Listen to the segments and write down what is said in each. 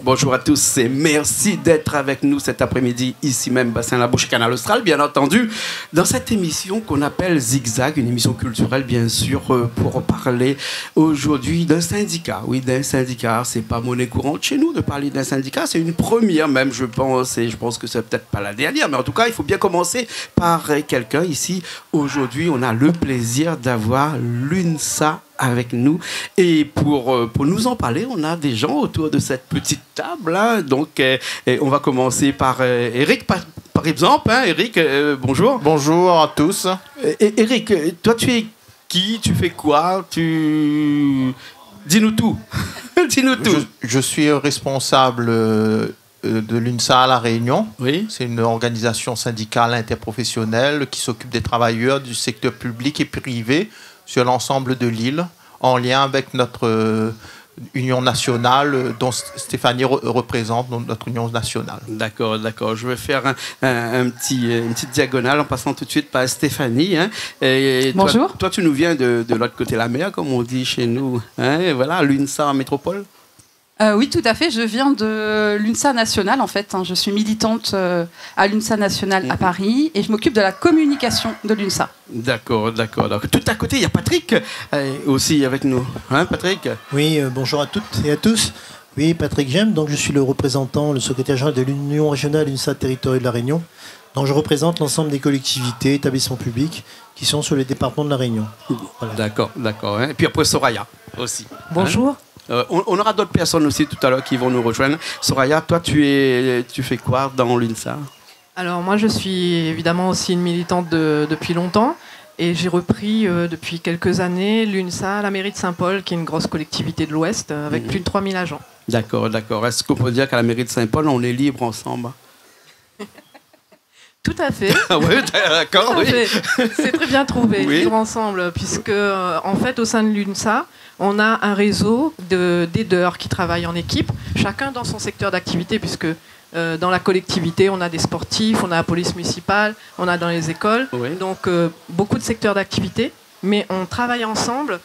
Bonjour à tous et merci d'être avec nous cet après-midi, ici même, Bassin La Bouche, Canal Austral, bien entendu, dans cette émission qu'on appelle Zigzag, une émission culturelle, bien sûr, pour parler aujourd'hui d'un syndicat. Oui, d'un syndicat, c'est pas monnaie courante chez nous de parler d'un syndicat, c'est une première même, je pense, et je pense que c'est peut-être pas la dernière, mais en tout cas, il faut bien commencer par quelqu'un ici. Aujourd'hui, on a le plaisir d'avoir l'UNSA avec nous. Et pour nous en parler, on a des gens autour de cette petite table. Hein. Donc, on va commencer par Eric, par exemple. Hein. Eric, bonjour. Bonjour à tous. Eric, toi, tu es qui? Tu fais quoi? Dis-nous tout. Dis-nous tout. Je suis responsable de l'UNSA à La Réunion. Oui. C'est une organisation syndicale interprofessionnelle qui s'occupe des travailleurs du secteur public et privé sur l'ensemble de l'île, en lien avec notre union nationale, dont Stéphanie représente notre union nationale. D'accord, d'accord. Je vais faire une petite diagonale en passant tout de suite par Stéphanie. Hein. Et bonjour. Toi, tu nous viens de l'autre côté de la mer, comme on dit chez nous. Hein. Et voilà, l'UNSA en métropole. Oui, tout à fait. Je viens de l'UNSA nationale, en fait. Je suis militante à l'UNSA nationale à Paris et je m'occupe de la communication de l'UNSA. D'accord, d'accord. Tout à côté, il y a Patrick aussi avec nous. Hein, Patrick? Oui, bonjour à toutes et à tous. Oui, Patrick Gem, donc je suis le représentant, le secrétaire général de l'Union régionale UNSA territoriale de La Réunion. Donc je représente l'ensemble des collectivités, établissements publics qui sont sur les départements de La Réunion. Voilà. D'accord, d'accord. Hein. Et puis après, Soraya aussi. Bonjour. Hein. On aura d'autres personnes aussi tout à l'heure qui vont nous rejoindre. Soraya, toi, tu fais quoi dans l'UNSA? Alors moi, je suis évidemment aussi une militante depuis longtemps et j'ai repris depuis quelques années l'UNSA à la mairie de Saint-Paul, qui est une grosse collectivité de l'Ouest avec plus de 3000 agents. D'accord, d'accord. Est-ce qu'on peut dire qu'à la mairie de Saint-Paul, on est libre ensemble? Tout à fait. Oui, d'accord, oui. C'est très bien trouvé, oui. vivre ensemble, puisque en fait, au sein de l'UNSA, on a un réseau d'aideurs qui travaillent en équipe, chacun dans son secteur d'activité, puisque dans la collectivité, on a des sportifs, on a la police municipale, on a dans les écoles, oui. Donc beaucoup de secteurs d'activité, mais on travaille ensemble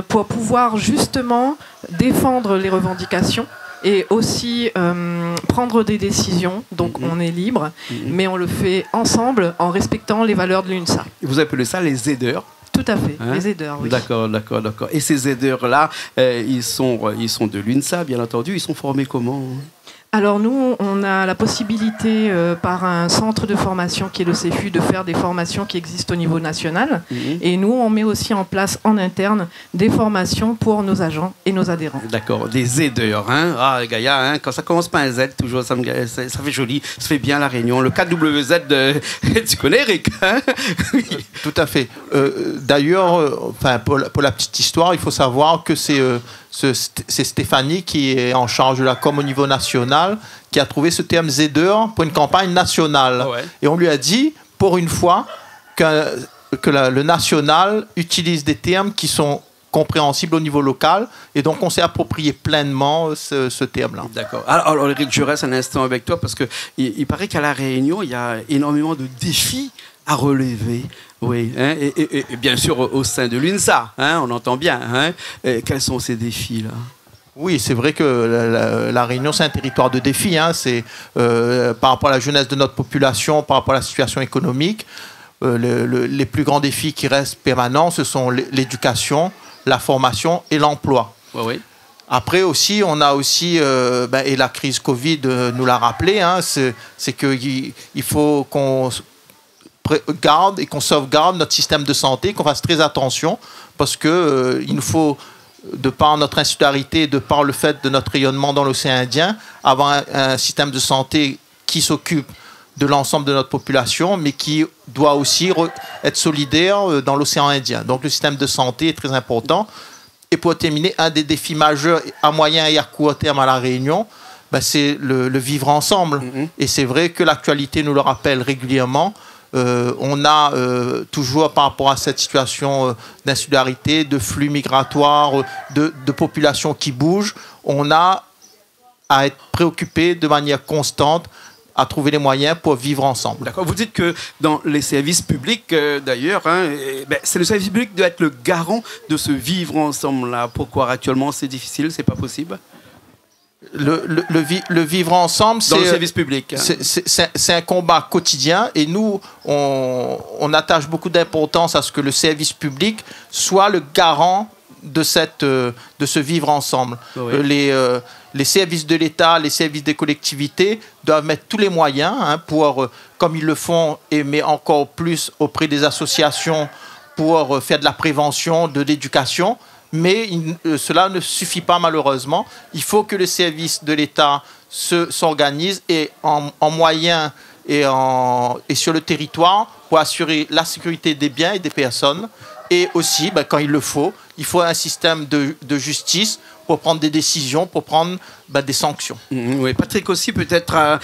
pour pouvoir justement défendre les revendications et aussi prendre des décisions. Donc on est libre, mais on le fait ensemble en respectant les valeurs de l'UNSA. Vous appelez ça les aideurs? Tout à fait, hein? Les aideurs, oui. D'accord, d'accord, d'accord. Et ces aideurs-là, ils sont de l'UNSA, bien entendu. Ils sont formés comment? Alors nous, on a la possibilité par un centre de formation qui est le CEFU de faire des formations qui existent au niveau national. Et nous, on met aussi en place en interne des formations pour nos agents et nos adhérents. D'accord, des aideurs. Hein? Ah, Gaïa, hein? Quand ça commence par un Z, toujours, ça fait joli, ça fait bien La Réunion. Le KWZ, tu connais, Eric? Hein? Oui. Tout à fait. D'ailleurs, pour la petite histoire, il faut savoir que c'est Stéphanie qui est en charge de la com au niveau national, qui a trouvé ce terme aideur pour une campagne nationale. Ouais. Et on lui a dit, pour une fois, que le national utilise des termes qui sont compréhensibles au niveau local. Et donc, on s'est approprié pleinement ce terme-là. D'accord. Alors, Eric, je reste un instant avec toi parce qu'il paraît qu'à La Réunion, il y a énormément de défis à relever. Oui, hein, et bien sûr au sein de l'UNSA, hein, on entend bien. Hein, quels sont ces défis-là? Oui, c'est vrai que la Réunion, c'est un territoire de défis. Hein, c'est par rapport à la jeunesse de notre population, par rapport à la situation économique. Les plus grands défis qui restent permanents, ce sont l'éducation, la formation et l'emploi. Oui, oui. Après aussi, on a aussi, et la crise Covid nous l'a rappelé, hein, c'est qu'il faut qu'on garde et qu'on sauvegarde notre système de santé, qu'on fasse très attention, parce que il nous faut, de par notre insularité, de par le fait de notre rayonnement dans l'océan Indien, avoir un système de santé qui s'occupe de l'ensemble de notre population, mais qui doit aussi être solidaire dans l'océan Indien. Donc le système de santé est très important. Et pour terminer, un des défis majeurs à moyen et à court terme à La Réunion, c'est le vivre ensemble. Et c'est vrai que l'actualité nous le rappelle régulièrement. On a toujours, par rapport à cette situation d'insularité, de flux migratoires, de populations qui bougent, on a à être préoccupé de manière constante à trouver les moyens pour vivre ensemble. D'accord. Vous dites que dans les services publics, d'ailleurs, hein, c'est le service public qui doit être le garant de ce vivre ensemble-là. Pourquoi actuellement c'est difficile, c'est pas possible? le vivre ensemble, dans le service public. C'est un combat quotidien et nous, on attache beaucoup d'importance à ce que le service public soit le garant de ce vivre ensemble. Oui. Les services de l'État, les services des collectivités doivent mettre tous les moyens pour, comme ils le font, mais encore plus auprès des associations, pour faire de la prévention, de l'éducation. Mais cela ne suffit pas malheureusement. Il faut que les services de l'État s'organisent et en moyens et sur le territoire pour assurer la sécurité des biens et des personnes. Et aussi, quand il faut un système de justice pour prendre des décisions, pour prendre des sanctions. Oui, Patrick aussi, peut-être,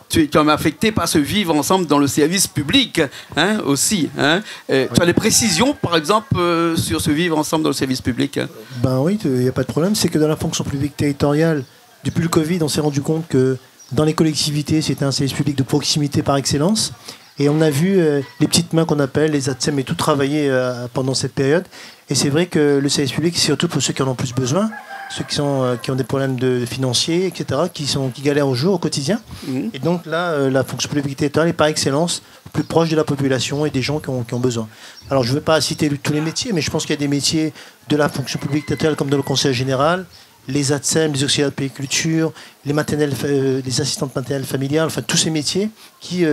tu es comme affecté par ce vivre ensemble dans le service public aussi. Tu as des précisions, par exemple, sur ce vivre ensemble dans le service public? Ben oui, il n'y a pas de problème. C'est que dans la fonction publique territoriale, depuis le Covid, on s'est rendu compte que dans les collectivités, c'était un service public de proximité par excellence. Et on a vu les petites mains qu'on appelle, les ATSEM et tout travailler pendant cette période. Et c'est vrai que le service public, c'est surtout pour ceux qui en ont plus besoin, ceux qui ont des problèmes financiers, etc., qui galèrent au jour, au quotidien. Et donc là, la fonction publique territoriale est par excellence plus proche de la population et des gens qui ont besoin. Alors je ne veux pas citer tous les métiers, mais je pense qu'il y a des métiers de la fonction publique territoriale comme dans le conseil général, les ATSEM, les auxiliaires de périculture, les assistantes maternelles familiales, enfin tous ces métiers qui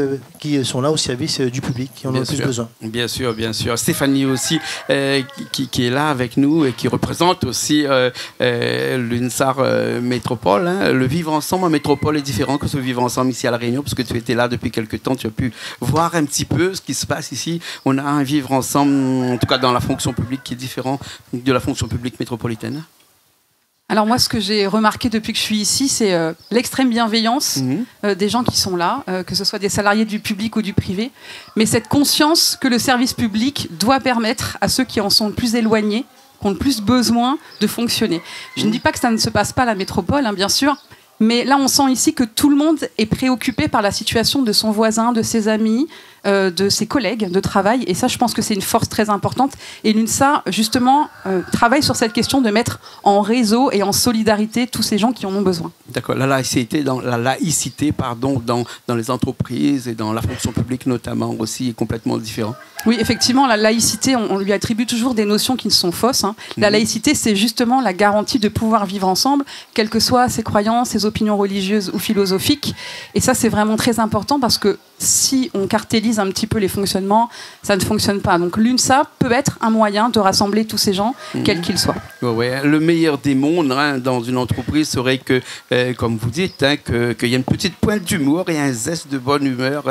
sont là au service du public, qui en ont le plus besoin. Bien sûr, bien sûr. Stéphanie aussi, qui est là avec nous et qui représente aussi l'UNSAR Métropole. Le vivre ensemble en métropole est différent que ce vivre ensemble ici à La Réunion, parce que tu étais là depuis quelques temps, tu as pu voir un petit peu ce qui se passe ici. On a un vivre ensemble, en tout cas dans la fonction publique, qui est différent de la fonction publique métropolitaine. Alors moi, ce que j'ai remarqué depuis que je suis ici, c'est l'extrême bienveillance des gens qui sont là, que ce soit des salariés du public ou du privé, mais cette conscience que le service public doit permettre à ceux qui en sont le plus éloignés, qui ont le plus besoin de fonctionner. Je ne dis pas que ça ne se passe pas à la métropole, bien sûr, mais là, on sent ici que tout le monde est préoccupé par la situation de son voisin, de ses amis, de ses collègues de travail. Et ça, je pense que c'est une force très importante. Et l'UNSA, justement, travaille sur cette question de mettre en réseau et en solidarité tous ces gens qui en ont besoin. D'accord. La laïcité, dans les entreprises et dans la fonction publique notamment aussi, est complètement différent. Oui, effectivement, la laïcité, on lui attribue toujours des notions qui sont fausses. La laïcité, c'est justement la garantie de pouvoir vivre ensemble, quelles que soient ses croyances, ses opinions religieuses ou philosophiques. Et ça, c'est vraiment très important parce que si on cartélise un petit peu les fonctionnements, ça ne fonctionne pas. Donc l'UNSA peut être un moyen de rassembler tous ces gens, quels qu'ils soient. Ouais. Le meilleur des mondes dans une entreprise serait que, comme vous dites, qu'il y ait une petite pointe d'humour et un zeste de bonne humeur.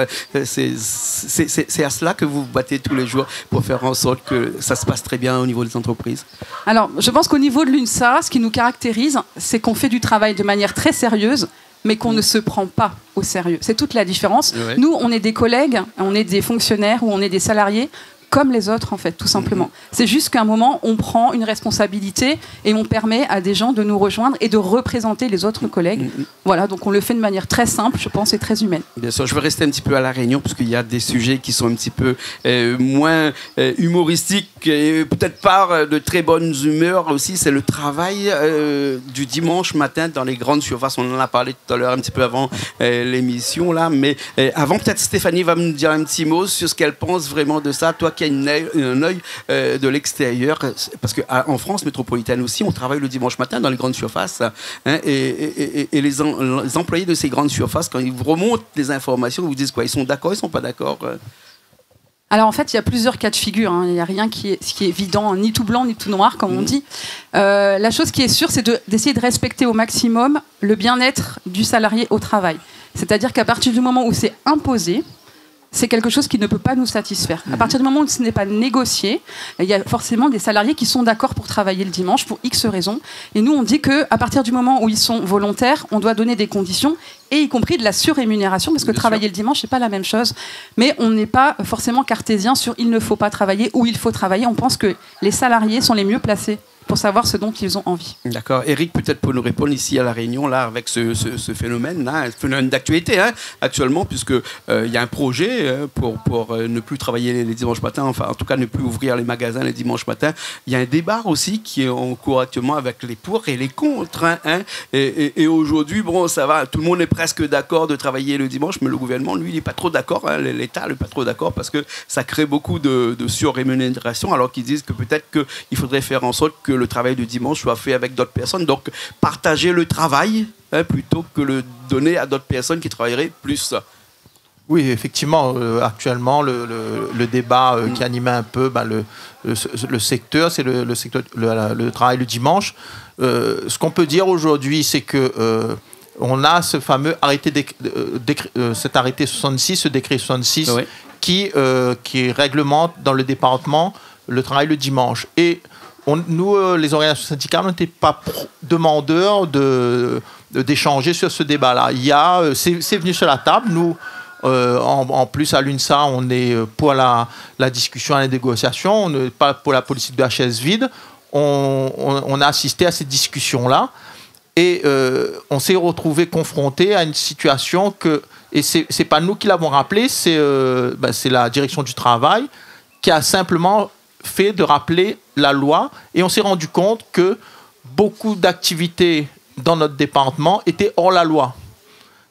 C'est à cela que vous vous battez tous les jours pour faire en sorte que ça se passe très bien au niveau des entreprises. Alors, je pense qu'au niveau de l'UNSA, ce qui nous caractérise, c'est qu'on fait du travail de manière très sérieuse, mais qu'on ne se prend pas au sérieux. C'est toute la différence. Ouais. Nous, on est des collègues, on est des fonctionnaires ou on est des salariés comme les autres, en fait, tout simplement. C'est juste qu'à un moment, on prend une responsabilité et on permet à des gens de nous rejoindre et de représenter les autres collègues. Voilà, donc on le fait de manière très simple, je pense, et très humaine. Bien sûr, je vais rester un petit peu à La Réunion parce qu'il y a des sujets qui sont un petit peu moins humoristiques et peut-être pas de très bonne humeur aussi. C'est le travail du dimanche matin dans les grandes surfaces. On en a parlé tout à l'heure, un petit peu avant l'émission, là. Mais avant, peut-être Stéphanie va me dire un petit mot sur ce qu'elle pense vraiment de ça. Toi qui as un œil de l'extérieur, parce qu'en France métropolitaine aussi, on travaille le dimanche matin dans les grandes surfaces, et les employés de ces grandes surfaces, quand ils vous remontent les informations, ils vous disent quoi? Ils sont d'accord, ils ne sont pas d'accord? Alors en fait, il y a plusieurs cas de figure. Il n'y a rien qui est évident, ni tout blanc, ni tout noir, comme on dit. La chose qui est sûre, c'est d'essayer de respecter au maximum le bien-être du salarié au travail. C'est-à-dire qu'à partir du moment où c'est imposé, c'est quelque chose qui ne peut pas nous satisfaire. À partir du moment où ce n'est pas négocié, il y a forcément des salariés qui sont d'accord pour travailler le dimanche pour X raisons. Et nous, on dit qu'à partir du moment où ils sont volontaires, on doit donner des conditions, et y compris de la surrémunération, parce que travailler le dimanche, ce n'est pas la même chose. Mais on n'est pas forcément cartésien sur il ne faut pas travailler ou il faut travailler. On pense que les salariés sont les mieux placés pour savoir ce dont ils ont envie. D'accord. Eric, peut-être pour nous répondre ici à La Réunion, là, avec ce phénomène, là, un phénomène d'actualité, hein, actuellement, puisque il y a un projet pour ne plus travailler les dimanches matins, enfin, en tout cas, ne plus ouvrir les magasins les dimanches matins. Il y a un débat aussi qui est en cours actuellement avec les pour et les contre. Hein, et aujourd'hui, bon, ça va, tout le monde est presque d'accord de travailler le dimanche, mais le gouvernement, lui, il n'est pas trop d'accord. Hein, l'État n'est pas trop d'accord parce que ça crée beaucoup de surrémunération, alors qu'ils disent que peut-être qu'il faudrait faire en sorte que le travail du dimanche soit fait avec d'autres personnes. Donc, partager le travail plutôt que le donner à d'autres personnes qui travailleraient plus. Oui, effectivement, actuellement, le débat qui animait un peu le secteur, c'est le travail le dimanche. Ce qu'on peut dire aujourd'hui, c'est que on a ce fameux cet arrêté 66, ce décret 66, oui, qui réglemente dans le département le travail le dimanche. Et nous, les organisations syndicales, n'étaient pas demandeurs d'échanger sur ce débat-là. C'est venu sur la table. Nous, en plus, à l'UNSA, on est pour la discussion et la négociation. On n'est pas pour la politique de la chaise vide. On a assisté à ces discussions-là. Et on s'est retrouvé confronté à une situation que, et c'est pas nous qui l'avons rappelé, c'est la direction du travail qui a simplement fait de rappeler la loi, et on s'est rendu compte que beaucoup d'activités dans notre département étaient hors la loi.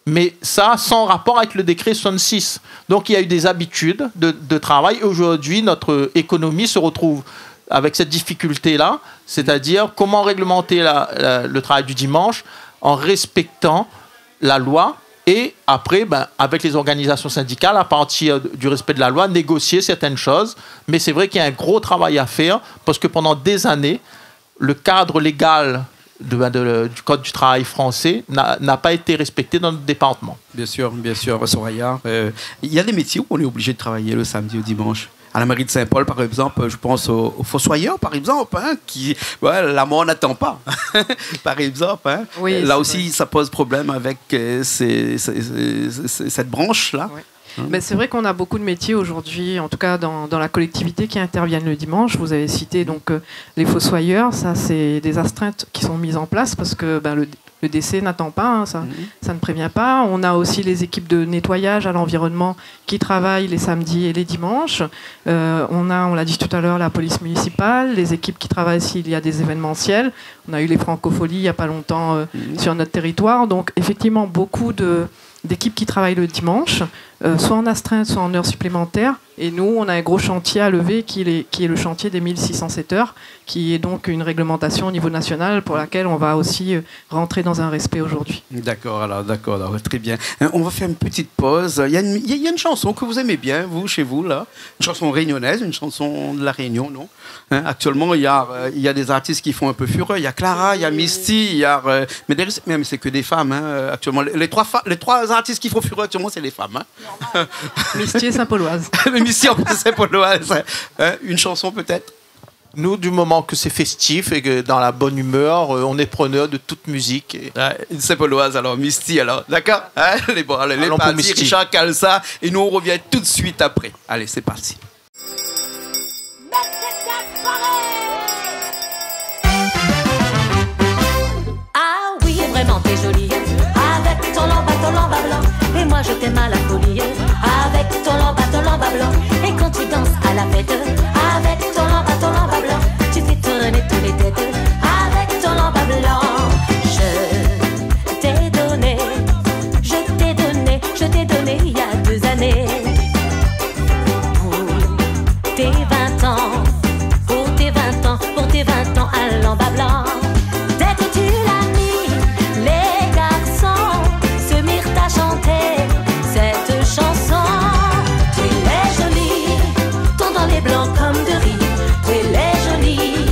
Mais ça, sans rapport avec le décret 66. Donc il y a eu des habitudes de travail. Aujourd'hui, notre économie se retrouve avec cette difficulté-là, c'est-à-dire comment réglementer le travail du dimanche en respectant la loi, et après, avec les organisations syndicales, à partir du respect de la loi, négocier certaines choses. Mais c'est vrai qu'il y a un gros travail à faire, parce que pendant des années, le cadre légal du Code du travail français n'a pas été respecté dans notre département. Bien sûr, Soraya. Il y a des métiers où on est obligé de travailler le samedi ou dimanche. À la mairie de Saint-Paul, par exemple, je pense aux fossoyeurs, par exemple, qui la mort n'attend pas, par exemple. Hein. Oui, là aussi, vrai, ça pose problème avec cette branche-là. Oui. Mais c'est vrai qu'on a beaucoup de métiers aujourd'hui, en tout cas dans la collectivité, qui interviennent le dimanche. Vous avez cité donc les fossoyeurs. Ça, c'est des astreintes qui sont mises en place parce que le décès n'attend pas, hein, ça ne prévient pas. On a aussi les équipes de nettoyage à l'environnement qui travaillent les samedis et les dimanches. On l'a dit tout à l'heure, la police municipale, les équipes qui travaillent s'il y a des événementiels. On a eu les francopholies il n'y a pas longtemps sur notre territoire. Donc effectivement, beaucoup d'équipes qui travaillent le dimanche, soit en astreinte, soit en heures supplémentaires. Et nous, on a un gros chantier à lever qui est le chantier des 1607 heures, qui est donc une réglementation au niveau national pour laquelle on va aussi rentrer dans un respect aujourd'hui. D'accord, très bien. On va faire une petite pause. Il y a une chanson que vous aimez bien, vous, chez vous, là. Une chanson réunionnaise, une chanson de La Réunion, non? Actuellement, il y a des artistes qui font un peu fureur. Il y a Clara, il y a Misty, il y a... mais c'est que des femmes, hein, actuellement. Les trois artistes qui font fureur actuellement, c'est les femmes. Hein. Misty et Saint-Pauloise. Misty en Saint-Pauloise. Une chanson peut-être? Nous, du moment que c'est festif et que dans la bonne humeur, on est preneur de toute musique. Une Saint-Pauloise, alors Misty, alors. D'accord, hein? Les partis, Richard cale ça, et nous on revient tout de suite après. Allez, c'est parti. Ah oui, vraiment t'es jolie, avec ton lamba blanc. Et moi je t'aime à la folie, avec ton lamba blanc. Et quand tu danses à la fête, avec ton lamba blanc, tu fais tourner tous les têtes, avec ton lamba blanc. Je t'ai donné il y a 2 années, pour tes 20 ans, pour tes 20 ans à lamba blanc. Dès que tu l'as mis, les garçons se mirent à chanter cette chanson. Tu es jolie, ton dans les blancs comme de riz. Tu es jolie,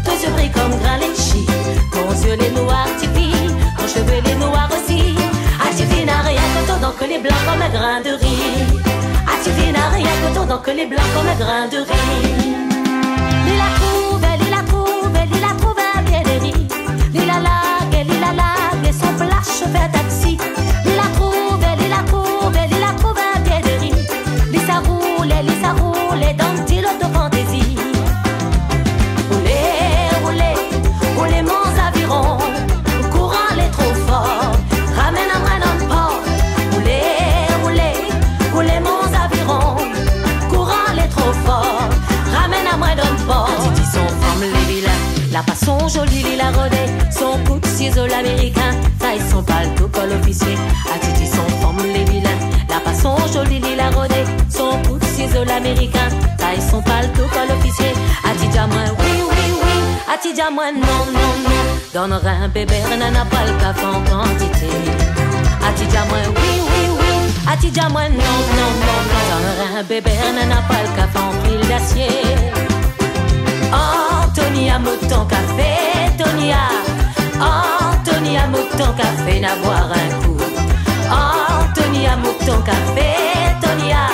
tes yeux brillent comme grain litchi. Ton yeux les noirs tipis, ton cheveux les noirs aussi. Ah tu vis n'a rien que ton dent que les blancs comme un grain de riz. Ah tu vis n'a rien que ton dent que les blancs comme un grain de riz. Il la trouve un bien des riz. Il la lague et son flash fait taxi. Il la trouve un bien des riz. Il s'arroule dans le stylo de fantaisie. Roulez, La passon jolie, il a rodé. Son coup de ciseau l'américain. Taille son paletot col officier. A Titi son forme les vilains. La passon jolie, il a rodé. Son coup de ciseau l'américain. Taille son paletot col officier. A Titi à moi, oui, oui, oui. A Titi à moi, non, non, non. Donnerai un bébé, n'a pas le café en quantité. A Titi à moi, oui, oui, oui. A Titi à moi, non, non, non, non. Donnerai un bébé, n'a pas le café en fil d'acier. Antonia Mouton Café, Tonia. Antonia Mouton Café, n'a boire un coup. Antonia Mouton Café, Tonia.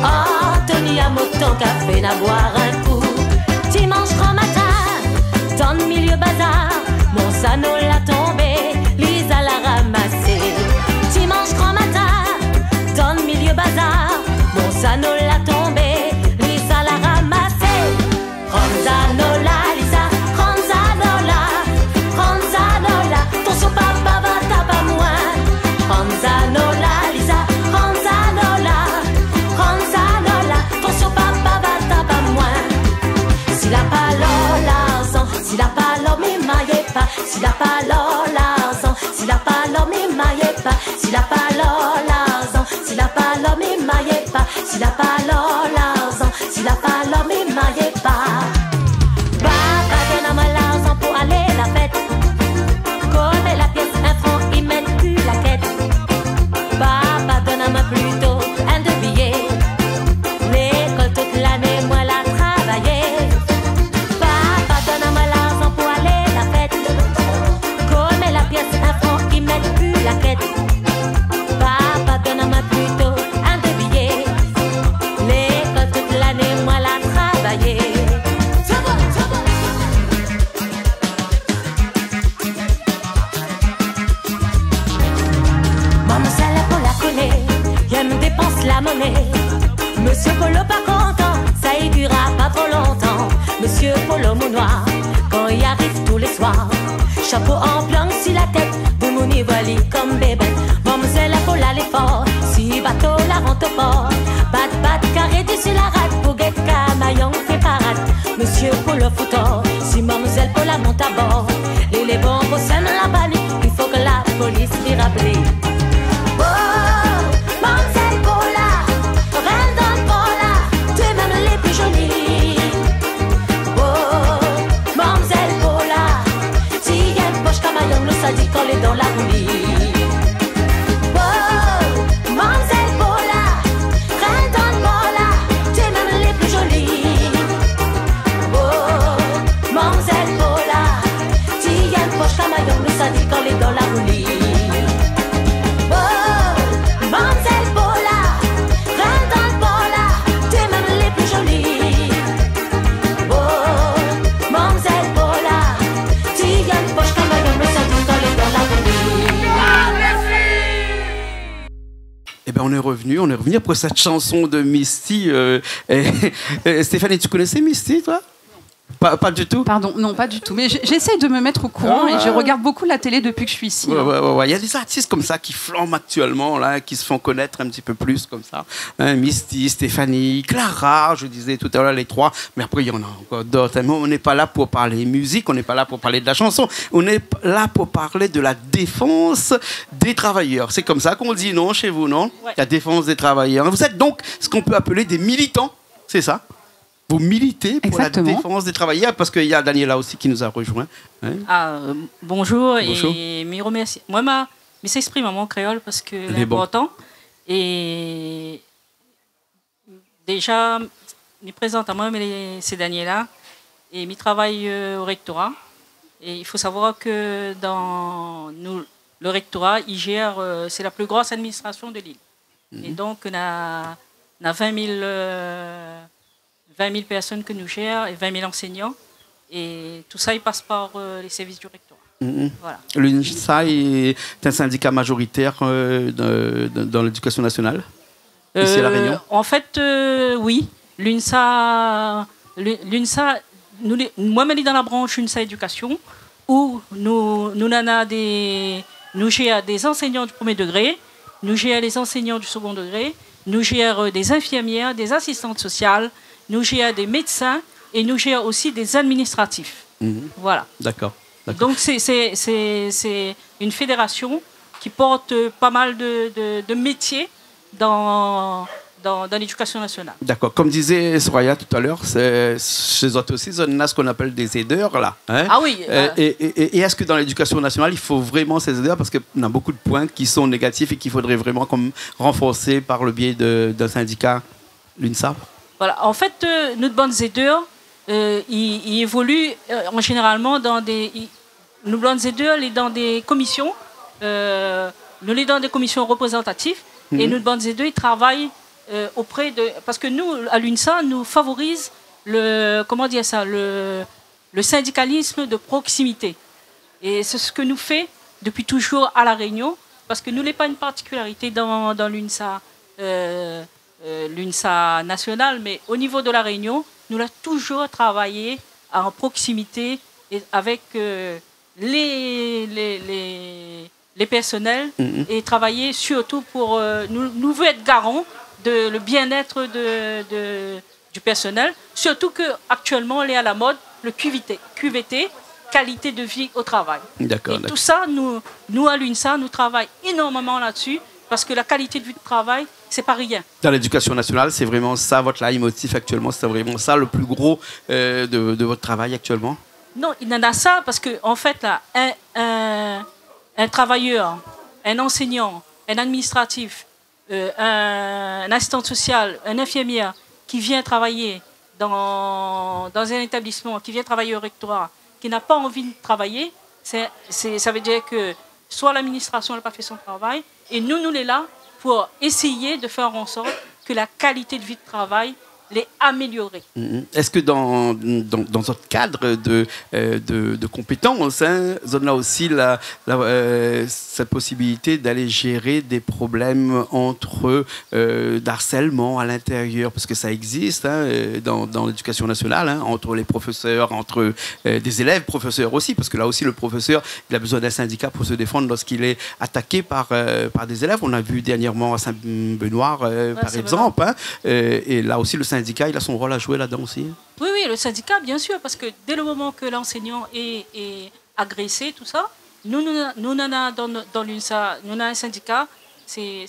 Antonia Mouton Café, n'a boire un coup. Dimanche grand matin, dans le milieu bazar, mon sano l'a tombé, Lisa l'a ramassé. Dimanche grand matin, dans le milieu bazar, mon sano l'a tombé, Lisa l'a ramassé. Ronzanola, Lisa, Ronzanola, Ronzanola, ton son papa va taper moins. Ronzanola, Lisa, Ronzanola, Ronzanola, ton son papa va taper moins. Si la palola, si la palome maille pas, si la palola, si la palome maille pas, si la palola, si la palome maille pas, si la palola, si la palome maille pas. Papa donne à moi l'argent pour aller la fête. Comme la pièce un franc, il met plus la quête. Papa donne à moi plutôt un de billets. L'école toute l'année, moi la travailler. Papa donne à moi l'argent pour aller la fête. Comme la pièce un franc, il met plus la quête. Papa donne à moi plutôt un de billets. L'école toute l'année, moi la travailler. Mademoiselle Paul la connaît, elle me dépense la monnaie. Monsieur Polo pas content, ça y durera pas trop longtemps. Monsieur Polo mon noir, quand il arrive tous les soirs, chapeau en blanc sur la tête, de mon voili comme bébé. Mademoiselle Paul a l'effort, si bateau la rentre au port. Bat carré dessus la rate, pour guette camaillon fait parade. Monsieur Polo foutor, si mademoiselle Paul la monte à bord. Les bons sèment la panique, il faut que la police les rappelle. Oh, mademoiselle Paula, reine dans le Paula, tu es même les plus jolies. Oh, mademoiselle Paula, si y a une poche camaillon, le sadi quand elle est dans la roulie. Oh, mademoiselle Paula, reine dans le Paula, tu es même les plus jolies. Oh, mademoiselle Paula, si y a une poche camaillon, le sadi quand elle est dans la roulie. Eh ben, on est revenu après cette chanson de Misty. Stéphanie, tu connaissais Misty, toi? Pas du tout. Pardon, non, pas du tout. Mais j'essaie de me mettre au courant et je regarde beaucoup la télé depuis que je suis ici. Ouais. Il y a des artistes comme ça qui flambent actuellement, là, qui se font connaître un petit peu plus comme ça. Hein, Misty, Stéphanie, Clara, je disais tout à l'heure les trois. Mais après, il y en a encore d'autres. On n'est pas là pour parler musique, on n'est pas là pour parler de la chanson. On est là pour parler de la défense des travailleurs. C'est comme ça qu'on dit, non, chez vous, non? Ouais. La défense des travailleurs. Vous êtes donc ce qu'on peut appeler des militants, c'est ça? Vous militez pour Exactement. La défense des travailleurs, parce qu'il y a Daniela aussi qui nous a rejoint. Hein? Bonjour, et me remercie. Moi, je s'exprime en mon créole parce que c'est important. Et déjà, je présente à moi, c'est Daniela, et je travaille au rectorat. Et il faut savoir que dans le rectorat, il gère, c'est la plus grosse administration de l'île. Et donc, on a 20 000 personnes que nous gèrent et 20 000 enseignants. Et tout ça, il passe par les services du rectorat. Voilà. L'UNSA est un syndicat majoritaire dans l'éducation nationale, ici à La Réunion? En fait, oui. L'UNSA, moi-même dans la branche UNSA Éducation, où nous gérons des enseignants du premier degré, nous gérons les enseignants du second degré, nous gérons des infirmières, des assistantes sociales, nous gérons des médecins et nous gérons aussi des administratifs. Voilà. D'accord. Donc c'est une fédération qui porte pas mal de métiers dans l'éducation nationale. D'accord. Comme disait Soraya tout à l'heure, chez eux aussi, on a ce qu'on appelle des aideurs, là. Hein? Ah oui. Et est-ce que dans l'éducation nationale, il faut vraiment ces aideurs? Parce qu'on a beaucoup de points qui sont négatifs et qu'il faudrait vraiment comme renforcer par le biais d'un syndicat, l'UNSA. Voilà. En fait, notre bande aideurs, ils évoluent généralement dans des... Nos bandes aideurs, ils sont dans des commissions. Nous sommes dans des commissions représentatives. Et notre bande aideurs, ils travaillent auprès de... Parce que nous, à l'UNSA, nous favorise le syndicalisme de proximité. Et c'est ce que nous fait depuis toujours à La Réunion, parce que nous n'avons pas une particularité dans l'UNSA nationale, mais au niveau de La Réunion, nous avons toujours travaillé en proximité et avec les personnels et travailler surtout pour... nous voulons être garants de le bien-être du personnel, surtout qu'actuellement, on est à la mode, le QVT, qualité de vie au travail. D'accord. Et tout ça, nous à l'UNSA, nous travaillons énormément là-dessus, parce que la qualité de vie de travail, c'est pas rien. Dans l'éducation nationale, c'est vraiment ça votre leitmotiv actuellement? C'est vraiment ça le plus gros de votre travail actuellement? Non, il y en a ça, parce qu'en fait, là, un travailleur, un enseignant, un administratif, un assistant social, un infirmière qui vient travailler dans un établissement, qui vient travailler au rectorat, qui n'a pas envie de travailler, ça veut dire que soit l'administration n'a pas fait son travail, et nous sommes là pour essayer de faire en sorte que la qualité de vie de travail les améliorer. Est-ce que dans votre cadre de compétences, hein, on a aussi cette possibilité d'aller gérer des problèmes d'harcèlement à l'intérieur, parce que ça existe hein, dans l'éducation nationale, hein, entre les professeurs, entre des élèves, professeurs aussi, parce que là aussi le professeur il a besoin d'un syndicat pour se défendre lorsqu'il est attaqué par des élèves. On a vu dernièrement à Saint-Benoît, par exemple, hein, et là aussi le syndicat, il a son rôle à jouer là-dedans aussi. Oui, le syndicat, bien sûr, parce que dès le moment que l'enseignant est agressé, tout ça, nous en a dans l'UNSA, nous avons un syndicat, c'est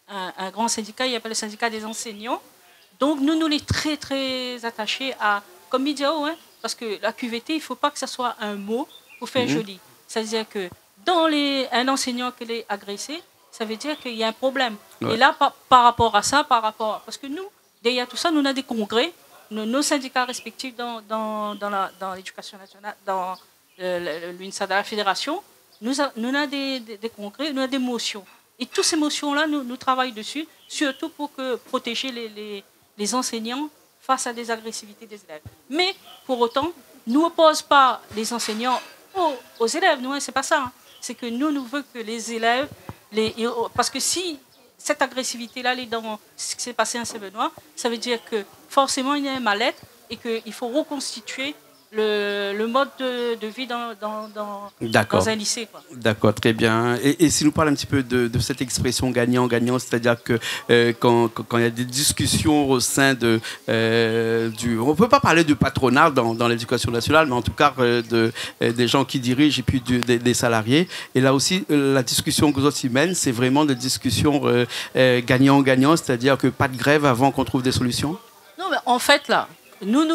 un grand syndicat, il appelle le syndicat des enseignants. Donc nous sommes très, très attachés à, comme Midiao, hein, parce que la QVT, il ne faut pas que ce soit un mot pour faire joli. C'est-à-dire que un enseignant qui est agressé, ça veut dire qu'il y a un problème. Ouais. Et là, par rapport à ça, parce que nous, derrière tout ça, nous avons des congrès, nos syndicats respectifs dans l'éducation nationale, dans l'UNSA, dans la fédération, nous avons des congrès, nous avons des motions. Et toutes ces motions-là, nous travaillons dessus, surtout pour protéger les enseignants face à des agressivités des élèves. Mais, pour autant, nous n'opposons pas les enseignants aux élèves, nous, hein, c'est pas ça. Hein. C'est que nous voulons que les élèves... parce que si... cette agressivité-là, dans ce qui s'est passé à Saint-Benoît, ça veut dire que forcément il y a un mal-être et qu'il faut reconstituer le mode de vie dans un lycée. Quoi. D'accord, très bien. Et si nous parlons un petit peu de cette expression gagnant-gagnant, c'est-à-dire que quand il y a des discussions au sein on ne peut pas parler du patronat dans l'éducation nationale, mais en tout cas des gens qui dirigent et puis des salariés. Et là aussi, la discussion que vous autres mènent, c'est vraiment des discussions gagnant-gagnant, c'est-à-dire que pas de grève avant qu'on trouve des solutions? Non, mais en fait, là, nous,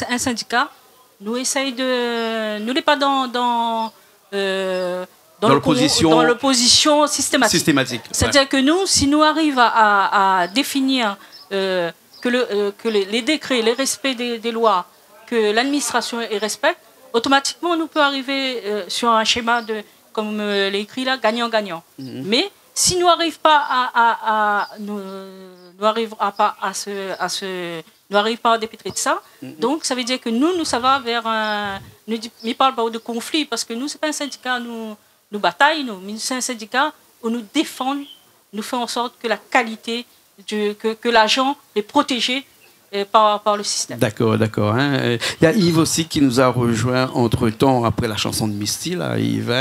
un syndicat, nous essayons de... Nous n'est pas dans l'opposition systématique. C'est-à-dire que nous, si nous arrivons à définir que les décrets, les respects des lois, que l'administration respecte, automatiquement, nous peut arriver sur un schéma comme l'écrit là, gagnant-gagnant. Mais si nous n'arrivons pas nous n'arrivons pas à dépêtrer de ça. Donc, ça veut dire que nous ça va vers un... Je ne parle pas de conflit, parce que nous, ce n'est pas un syndicat, nous bataillons, mais c'est un syndicat où nous défendons, nous faisons en sorte que la qualité, que l'agent est protégé par le système. D'accord. Hein. Il y a Yves aussi qui nous a rejoint entre-temps, après la chanson de Misty, là, Yves.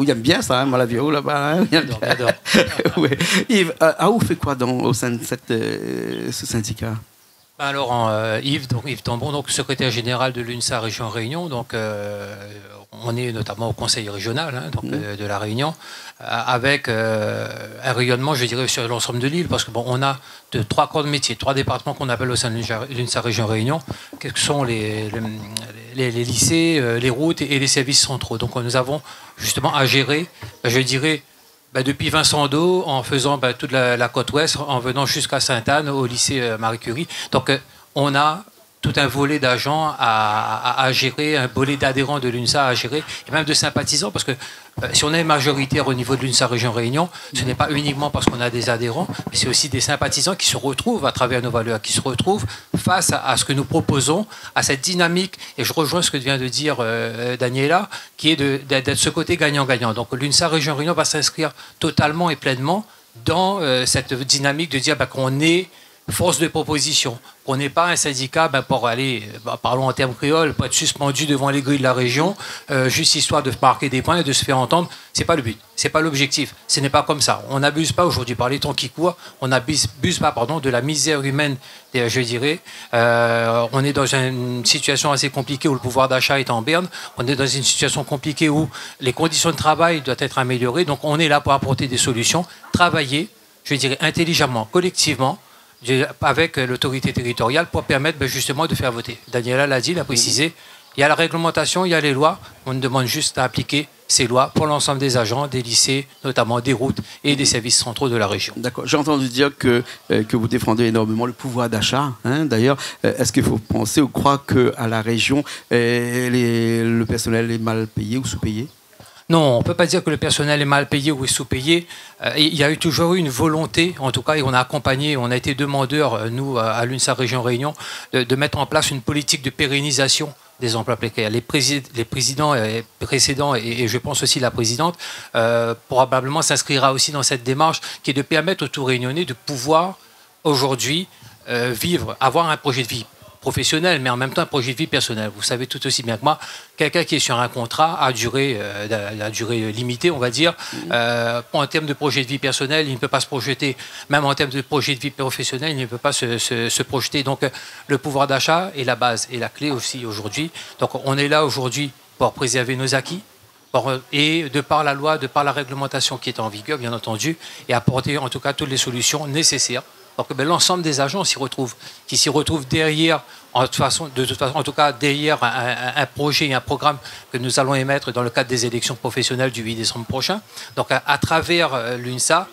Il aime bien ça, hein, moi la viole là-bas. Hein, ouais. Yves, vous fait quoi au sein de ce syndicat? Alors, Yves Tambon, donc secrétaire général de l'UNSA Région Réunion, donc on est notamment au conseil régional de la Réunion, avec un rayonnement, je dirais, sur l'ensemble de l'île, parce que bon, on a trois corps de métier, 3 départements qu'on appelle au sein de l'UNSA Région Réunion, que sont les lycées, les routes et les services centraux. Donc nous avons justement à gérer, je dirais, depuis Vincent d'Eau, en faisant toute la côte ouest, en venant jusqu'à Sainte-Anne, au lycée Marie Curie. Donc, on a tout un volet d'agents à gérer, un volet d'adhérents de l'UNSA à gérer, et même de sympathisants, parce que si on est majoritaire au niveau de l'UNSA Région Réunion, ce n'est pas uniquement parce qu'on a des adhérents, mais c'est aussi des sympathisants qui se retrouvent à travers nos valeurs, qui se retrouvent face à ce que nous proposons, à cette dynamique, et je rejoins ce que vient de dire Daniela, qui est d'être ce côté gagnant-gagnant. Donc l'UNSA Région Réunion va s'inscrire totalement et pleinement dans cette dynamique de dire qu'on est force de proposition, qu'on n'est pas un syndicat pour aller, parlons en termes créoles, pour être suspendu devant les grilles de la région, juste histoire de marquer des points et de se faire entendre. C'est pas le but, c'est pas l'objectif. Ce n'est pas comme ça. On n'abuse pas aujourd'hui par les temps qui courent, on n'abuse pas de la misère humaine, je dirais. On est dans une situation assez compliquée où le pouvoir d'achat est en berne. On est dans une situation compliquée où les conditions de travail doivent être améliorées. Donc on est là pour apporter des solutions, travailler, je dirais, intelligemment, collectivement, avec l'autorité territoriale pour permettre justement de faire voter. Daniela l'a dit, l'a précisé, il y a la réglementation, il y a les lois, on demande juste à appliquer ces lois pour l'ensemble des agents, des lycées, notamment des routes et des services centraux de la région. D'accord, j'ai entendu dire que vous défendez énormément le pouvoir d'achat. D'ailleurs, est-ce qu'il faut penser ou croire qu'à la région, le personnel est mal payé ou sous-payé ? Non, on ne peut pas dire que le personnel est mal payé ou est sous-payé. Il y a toujours eu une volonté, en tout cas, et on a accompagné, on a été demandeurs, nous, à l'UNSA Région Réunion, de mettre en place une politique de pérennisation des emplois précaires. Les présidents précédents, et je pense aussi la présidente, probablement s'inscrira aussi dans cette démarche qui est de permettre aux Tout-Réunionnais de pouvoir, aujourd'hui, vivre, avoir un projet de vie professionnel, mais en même temps un projet de vie personnel. Vous savez tout aussi bien que moi, quelqu'un qui est sur un contrat à durée limitée, on va dire, en termes de projet de vie personnel, il ne peut pas se projeter, même en termes de projet de vie professionnel, il ne peut pas se projeter. Donc le pouvoir d'achat est la base et la clé aussi aujourd'hui. Donc on est là aujourd'hui pour préserver nos acquis, et de par la loi, de par la réglementation qui est en vigueur, bien entendu, et apporter en tout cas toutes les solutions nécessaires. Donc l'ensemble des agents qui s'y retrouvent derrière, de toute façon, en tout cas derrière un projet et un programme que nous allons émettre dans le cadre des élections professionnelles du 8 décembre prochain. Donc à travers l'UNSA,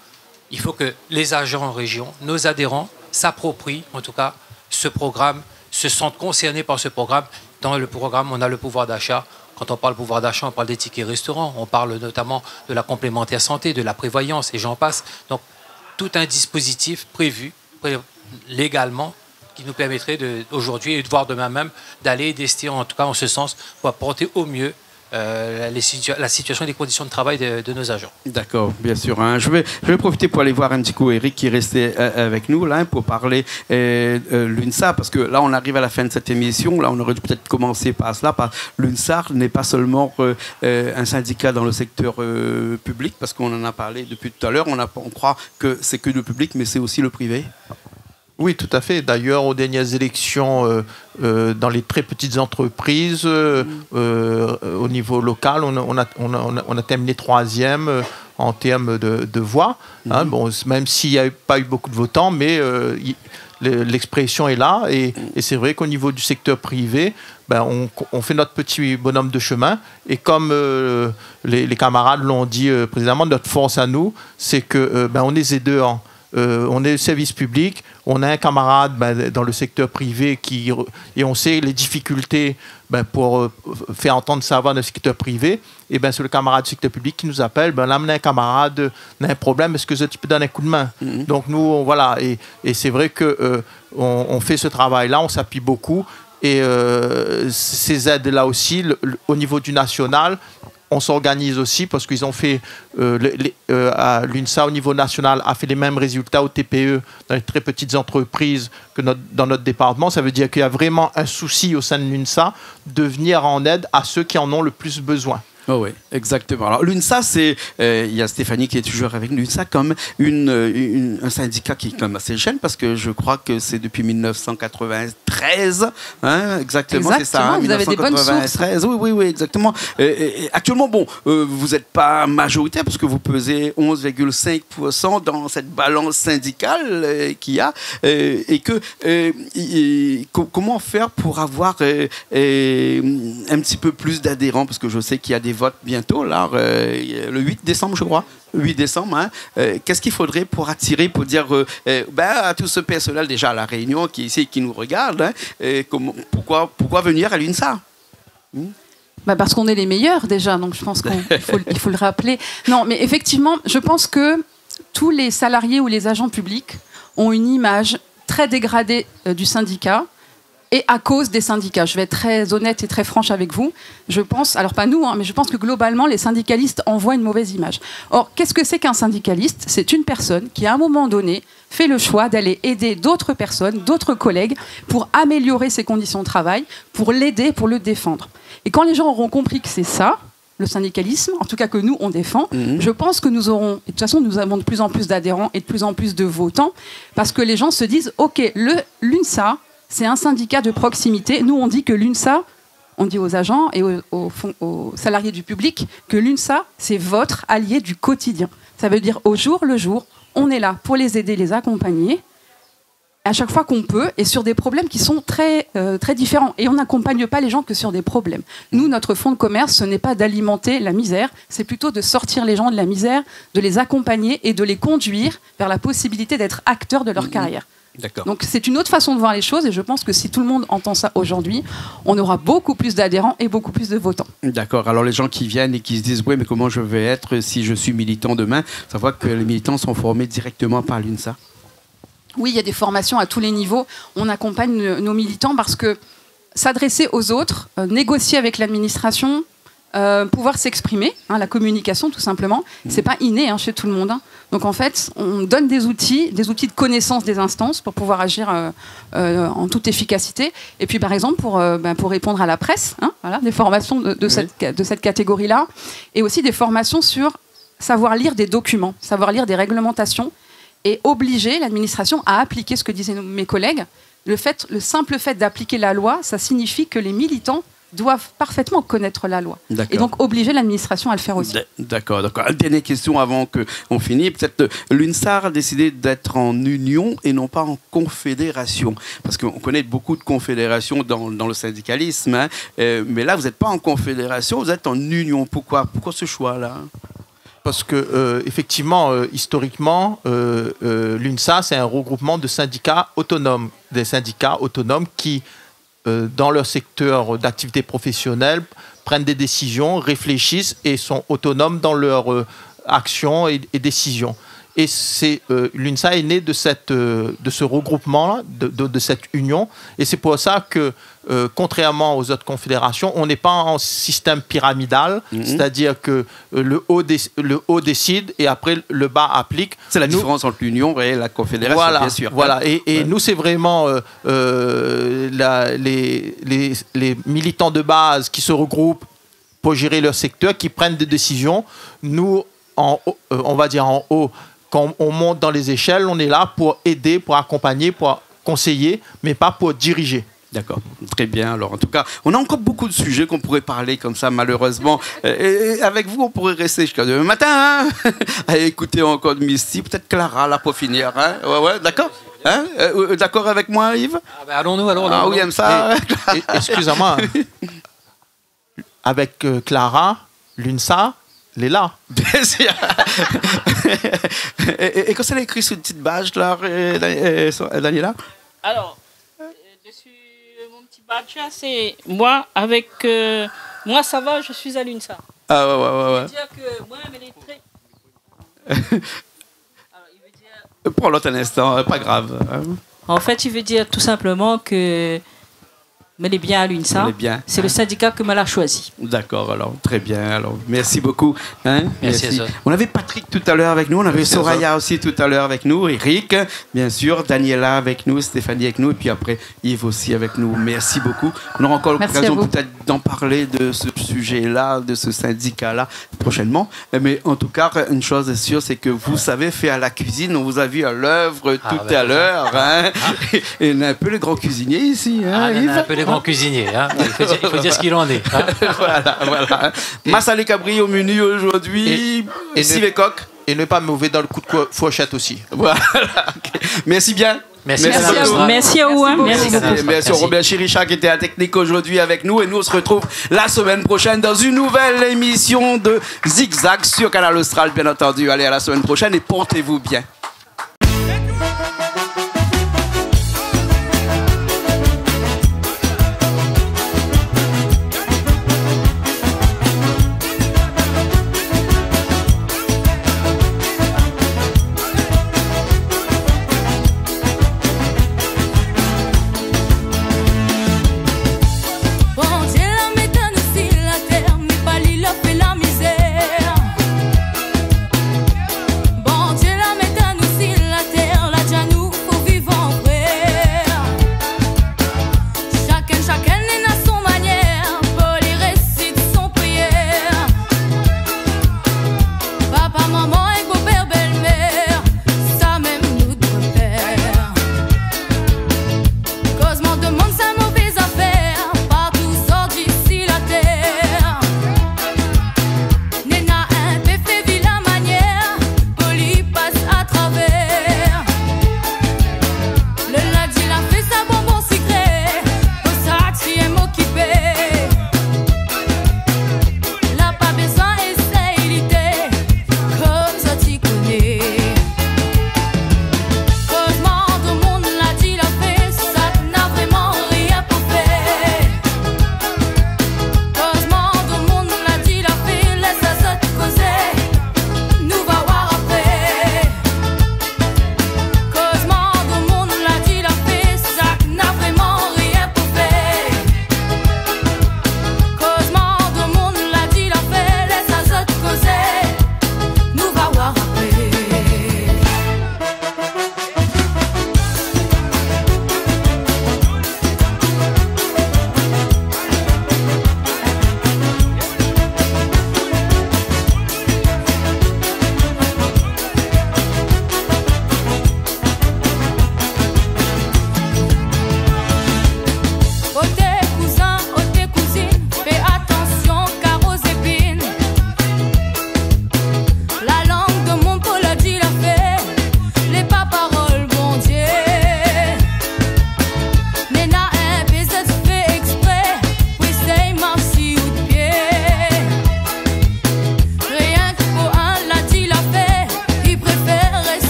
il faut que les agents en région, nos adhérents, s'approprient en tout cas ce programme, se sentent concernés par ce programme. Dans le programme, on a le pouvoir d'achat. Quand on parle pouvoir d'achat, on parle des tickets restaurants, on parle notamment de la complémentaire santé, de la prévoyance, et j'en passe. Donc tout un dispositif prévu légalement qui nous permettrait aujourd'hui et de voir demain même d'aller et d'ester en tout cas en ce sens pour apporter au mieux la situation et les conditions de travail de nos agents. D'accord, bien sûr. Je vais profiter pour aller voir un petit coup Eric qui est resté avec nous là pour parler l'UNSA, parce que là on arrive à la fin de cette émission. Là on aurait dû peut-être commencer par cela. L'UNSA n'est pas seulement un syndicat dans le secteur public, parce qu'on en a parlé depuis tout à l'heure. On croit que c'est que le public, mais c'est aussi le privé. Oui, tout à fait. D'ailleurs, aux dernières élections, dans les très petites entreprises, au niveau local, on a terminé 3e en termes de voix. Bon, même s'il n'y a pas eu beaucoup de votants, mais l'expression est là. Et c'est vrai qu'au niveau du secteur privé, on fait notre petit bonhomme de chemin. Et comme les camarades l'ont dit précédemment, notre force à nous, c'est que on est aideurs. On est service public, on a un camarade dans le secteur privé et on sait les difficultés pour faire entendre sa voix dans le secteur privé. Et c'est le camarade du secteur public qui nous appelle. Là, on a un camarade, on a un problème, est-ce que tu peux donner un coup de main? Donc nous, voilà, et c'est vrai que on fait ce travail-là, on s'appuie beaucoup. Et ces aides-là aussi, au niveau du national, on s'organise aussi parce qu'ils ont fait, l'UNSA au niveau national a fait les mêmes résultats au TPE dans les très petites entreprises que dans notre département. Ça veut dire qu'il y a vraiment un souci au sein de l'UNSA de venir en aide à ceux qui en ont le plus besoin. Oh oui, exactement. Alors l'UNSA, il y a Stéphanie qui est toujours avec nous. L'UNSA, comme un syndicat qui est quand même assez jeune, parce que je crois que c'est depuis 1993, hein, exactement, c'est ça, hein, vous avez des bonnes sources. Oui, exactement. Et actuellement, bon, vous n'êtes pas majoritaire, parce que vous pesez 11,5% dans cette balance syndicale qu'il y a, et que comment faire pour avoir un petit peu plus d'adhérents, parce que je sais qu'il y a des votes bientôt, là, le 8 décembre, je crois. 8 décembre, hein. Qu'est-ce qu'il faudrait pour attirer, pour dire à tout ce personnel déjà à La Réunion qui est ici et qui nous regarde, hein, pourquoi venir à l'UNSA? Parce qu'on est les meilleurs déjà, donc je pense qu'il faut le rappeler. Non, mais effectivement, je pense que tous les salariés ou les agents publics ont une image très dégradée du syndicat, et à cause des syndicats. Je vais être très honnête et très franche avec vous. Je pense, alors pas nous, hein, mais je pense que globalement, les syndicalistes envoient une mauvaise image. Or, qu'est-ce que c'est qu'un syndicaliste? C'est une personne qui, à un moment donné, fait le choix d'aller aider d'autres personnes, d'autres collègues, pour améliorer ses conditions de travail, pour l'aider, pour le défendre. Et quand les gens auront compris que c'est ça, le syndicalisme, en tout cas que nous, on défend, je pense que nous aurons... Et de toute façon, nous avons de plus en plus d'adhérents et de plus en plus de votants, parce que les gens se disent, OK, l'UNSA, c'est un syndicat de proximité. Nous, on dit que l'UNSA, on dit aux agents et aux salariés du public que l'UNSA, c'est votre allié du quotidien. Ça veut dire au jour le jour, on est là pour les aider, les accompagner, à chaque fois qu'on peut, et sur des problèmes qui sont très, très différents. Et on n'accompagne pas les gens que sur des problèmes. Nous, notre fonds de commerce, ce n'est pas d'alimenter la misère, c'est plutôt de sortir les gens de la misère, de les accompagner et de les conduire vers la possibilité d'être acteurs de leur carrière. Donc c'est une autre façon de voir les choses, et je pense que si tout le monde entend ça aujourd'hui, on aura beaucoup plus d'adhérents et beaucoup plus de votants. D'accord. Alors les gens qui viennent et qui se disent « Oui, mais comment je vais être si je suis militant demain ?» Savoir que les militants sont formés directement par l'UNSA. Oui, il y a des formations à tous les niveaux. On accompagne nos militants parce que s'adresser aux autres, négocier avec l'administration, pouvoir s'exprimer, hein, la communication tout simplement, c'est pas inné chez tout le monde. Hein. Donc en fait, on donne des outils de connaissance des instances pour pouvoir agir en toute efficacité. Et puis par exemple pour répondre à la presse, hein, voilà, des formations de cette catégorie-là, et aussi des formations sur savoir lire des documents, savoir lire des réglementations, et obliger l'administration à appliquer ce que disaient mes collègues. Le simple fait d'appliquer la loi, ça signifie que les militants doivent parfaitement connaître la loi. Et donc obliger l'administration à le faire aussi. D'accord. Une dernière question avant qu'on finisse. Peut-être l'UNSA a décidé d'être en union et non pas en confédération. Parce qu'on connaît beaucoup de confédérations dans le syndicalisme. Hein, mais là, vous n'êtes pas en confédération, vous êtes en union. Pourquoi ce choix-là? Parce que, effectivement, historiquement, l'UNSA, c'est un regroupement de syndicats autonomes. Des syndicats autonomes qui, dans leur secteur d'activité professionnelle, prennent des décisions, réfléchissent et sont autonomes dans leurs actions et décisions. Et l'UNSA est né de ce regroupement, de cette union. Et c'est pour ça que, contrairement aux autres confédérations, on n'est pas en système pyramidal, c'est-à-dire que le haut décide et après le bas applique. C'est la différence entre l'union et la confédération, bien sûr. Voilà. Et nous, c'est vraiment les militants de base qui se regroupent pour gérer leur secteur, qui prennent des décisions. Nous, on va dire en haut, quand on monte dans les échelles, on est là pour aider, pour accompagner, pour conseiller, mais pas pour diriger. D'accord, très bien. Alors, en tout cas, on a encore beaucoup de sujets qu'on pourrait parler comme ça, malheureusement. Et avec vous, on pourrait rester jusqu'à demain matin, hein, à écouter encore de Misty. Peut-être Clara, là, pour finir. Hein. Ouais, d'accord. Hein, d'accord avec moi, Yves? Allons-nous, alors. Ah oui, aime ça. Excusez-moi. Avec Clara, l'UNSA, elle est là. Bien sûr. Et quand c'est écrit sur une petite badge, là, Daniela? Alors, dessus mon petit badge, c'est moi avec... moi, ça va, je suis à l'UNSA. Ah ouais. Il veut dire que moi, elle est très... Alors, il veut dire... Prends-le un instant, pas grave. En fait, il veut dire tout simplement que menait bien à l'UNSA. C'est le syndicat que me l'a choisi. D'accord, alors très bien. Alors merci beaucoup. Hein, merci. On avait Patrick tout à l'heure avec nous, on avait Soraya aussi tout à l'heure avec nous, Eric, bien sûr, Daniela avec nous, Stéphanie avec nous, et puis après Yves aussi avec nous. Merci beaucoup. On aura encore l'occasion peut-être d'en parler de ce sujet-là, de ce syndicat-là prochainement. Mais en tout cas, une chose est sûre, c'est que vous savez faire la cuisine. On vous a vu à l'œuvre tout à l'heure. Hein. Et on a un peu les grands cuisiniers ici. Hein, on a un peu les grands cuisiniers. Hein. Il faut dire ce qu'il en est. Hein. voilà. Massali Cabri au menu aujourd'hui. Et Sivécoq. Et ne pas mauvais dans le coup de fourchette aussi. Voilà. Okay. Merci bien. Merci à vous. Merci à vous. Merci au Robert Chiricha qui était à Technique aujourd'hui avec nous. Et nous, on se retrouve la semaine prochaine dans une nouvelle émission de Zigzag sur Canal Austral, bien entendu. Allez, à la semaine prochaine et portez-vous bien.